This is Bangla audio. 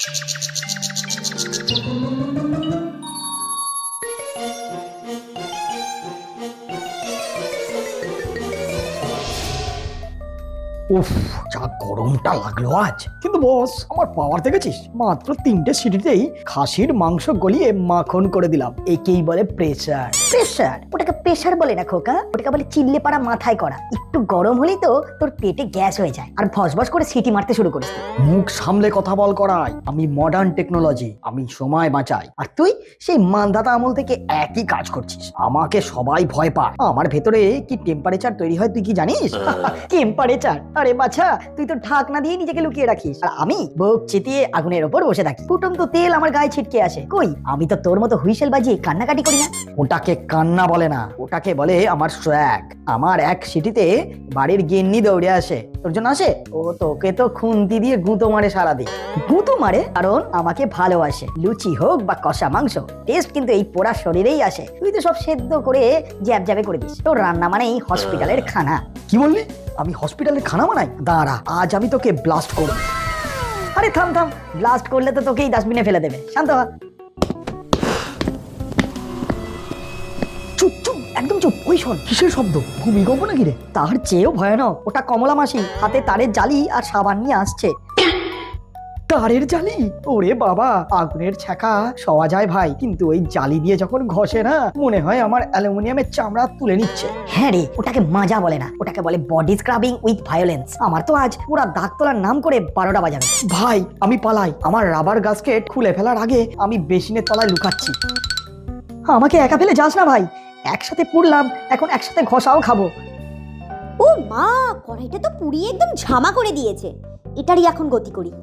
উফ, যা গরমটা লাগলো আজ। কিন্তু বস, আমার পাওয়ার দেখেছিস? মাত্র 3টে সিটিতেই খাসির মাংস গলিয়ে মাখন করে দিলাম। একেই বলে প্রেসার। প্রেসার? ওটাকে প্রেসার বলে না খোকা, ওটাকে বলে চিল্লে পাড়া মাথায় করা। একটু গরম হলেই তো তোর পেটে গ্যাস হয়ে যায় আর ভসভস করে সিটি মারতে শুরু করিস। মুখ সামলে কথা বল করাই। আমি মডার্ন টেকনোলজি, আমি সময় বাঁচাই। আর তুই সেই মান্ধাতা আমল থেকে একই কাজ করছিস। আমাকে সবাই ভয় পায়। আমার ভেতরে কি টেম্পারেচার তৈরি হয় তুই কি জানিস? টেম্পারেচার? আরে বাছা, তুই তো ঢাকনা দিয়ে নিজেকে লুকিয়ে রাখিস, আর আমি বুক চিতিয়ে আগুনের ওপর বসে থাকি। ফুটন্ত তেল আমার গায়ে ছিটকে আসে। কই, আমি তো তোর মতো হুইসেল বাজিয়ে কান্নাকাটি করি না। ওটাকে কান্না বলে না, ওটাকে বলে আমার সোয়াগ। আমার এক সিটিতে বাড়ির গিন্নি দৌড়ে আসে। তোর জন্য আসে? ও তোকে তো খুন্তি দিয়ে গুঁতো মারে সারাদিন। গুঁতো মারে কারণ আমাকে ভালোবাসে। লুচি হোক বা কষা মাংস, টেস্ট কিন্তু এই পোড়া শরীরেই আসে। তুই তো সব সেদ্ধ করে জ্যাব করে দিস। তোর রান্না মানেই হসপিটালের খানা। কি বললি? আমি হসপিটালে খানা বানাই? দাঁড়া, আজ আমি তোকে ব্লাস্ট করব। আরে থাম থাম, ব্লাস্ট করলে তো তোকেই ডাস্টবিনে ফেলে দেবে। শান্ত হ। চুপ চুপ, একদম চুপ। ওই শোন, কিসের শব্দ? ভূমিকম্প নাকি রে? তার চেয়েও ভয়ানক, ওটা কমলা মাসি হাতে তারের জালি আর সাবান নিয়ে আসছে। তারের জালি? ওরে বাবা, আগুনের ছ্যাঁকা সওয়া যায় ভাই, কিন্তু ওই জালি দিয়ে যখন ঘষে না, মনে হয় আমার অ্যালুমিনিয়ামের চামড়া তুলে নিচ্ছে। হ্যাঁ রে, ওটাকে মাজা বলে না, ওটাকে বলে বডি স্ক্রাবিং উইথ ভায়োলেন্স। আমার তো আজ পুরা দাগ তোলার নাম করে 12টা বাজাবে। ভাই, আমি পালাই। আমার রাবার গাস্কেট খুলে ফেলার আগে আমি বেসিনের তলায় লুকাচ্ছি। আমাকে একা ফেলে যাস না ভাই, একসাথে পুড়লাম, এখন একসাথে ঘষাও খাবো। ও মা, কড়াইটা তো পুড়িয়ে একদম ঝামা করে দিয়েছে। এটারই এখন গতি করি।